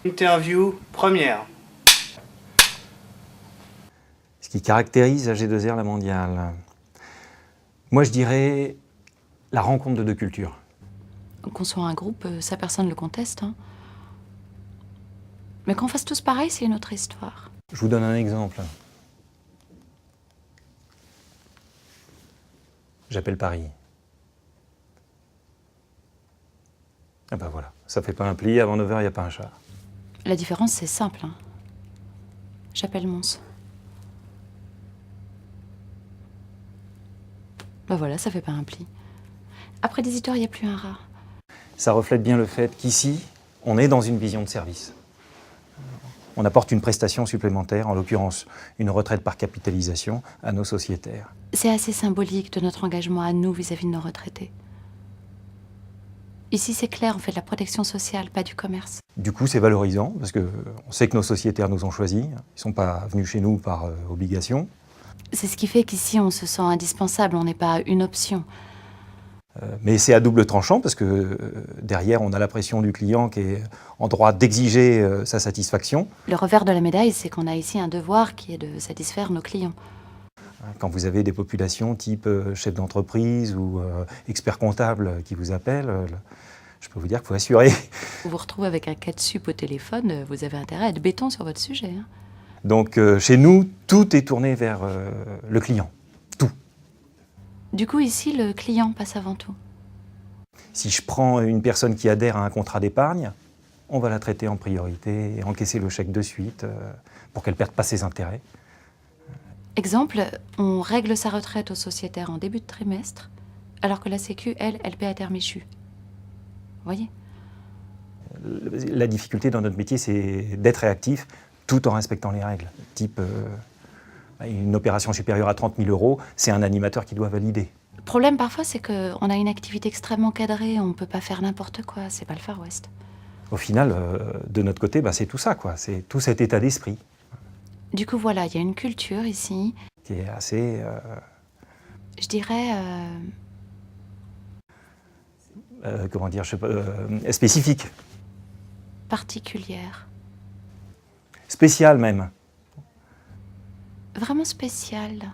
Interview première. Ce qui caractérise AG2R La Mondiale, moi je dirais la rencontre de deux cultures. Qu'on soit un groupe, ça personne ne le conteste. Hein. Mais qu'on fasse tous pareil, c'est une autre histoire. Je vous donne un exemple. J'appelle Paris. Ah ben voilà, ça fait pas un pli, avant 9h, il n'y a pas un chat. La différence, c'est simple. Hein. J'appelle Mons. Ben voilà, ça fait pas un pli. Après 18h, il n'y a plus un rat. Ça reflète bien le fait qu'ici, on est dans une vision de service. On apporte une prestation supplémentaire, en l'occurrence une retraite par capitalisation, à nos sociétaires. C'est assez symbolique de notre engagement à nous vis-à-vis de nos retraités. Ici, c'est clair, on fait de la protection sociale, pas du commerce. Du coup, c'est valorisant, parce qu'on sait que nos sociétaires nous ont choisis. Ils ne sont pas venus chez nous par obligation. C'est ce qui fait qu'ici, on se sent indispensable, on n'est pas une option. Mais c'est à double tranchant, parce que derrière, on a la pression du client qui est en droit d'exiger sa satisfaction. Le revers de la médaille, c'est qu'on a ici un devoir qui est de satisfaire nos clients. Quand vous avez des populations type chef d'entreprise ou expert comptable qui vous appellent, je peux vous dire qu'il faut assurer. Vous vous retrouvez avec un cas de sup au téléphone, vous avez intérêt à être béton sur votre sujet. Hein. Donc chez nous, tout est tourné vers le client. Tout. Du coup, ici, le client passe avant tout. Si je prends une personne qui adhère à un contrat d'épargne, on va la traiter en priorité et encaisser le chèque de suite pour qu'elle ne perde pas ses intérêts. Exemple, on règle sa retraite aux sociétaires en début de trimestre, alors que la Sécu, elle paie à terme échu. Vous voyez ? La difficulté dans notre métier, c'est d'être réactif tout en respectant les règles. Type, une opération supérieure à 30 000 €, c'est un animateur qui doit valider. Le problème parfois, c'est qu'on a une activité extrêmement cadrée, on ne peut pas faire n'importe quoi, c'est pas le Far West. Au final, de notre côté, c'est tout ça, quoi. C'est tout cet état d'esprit. Du coup, voilà, il y a une culture ici. Qui est assez... je dirais... comment dire, je sais pas, spécifique. particulière. Spécial même. Vraiment spéciale.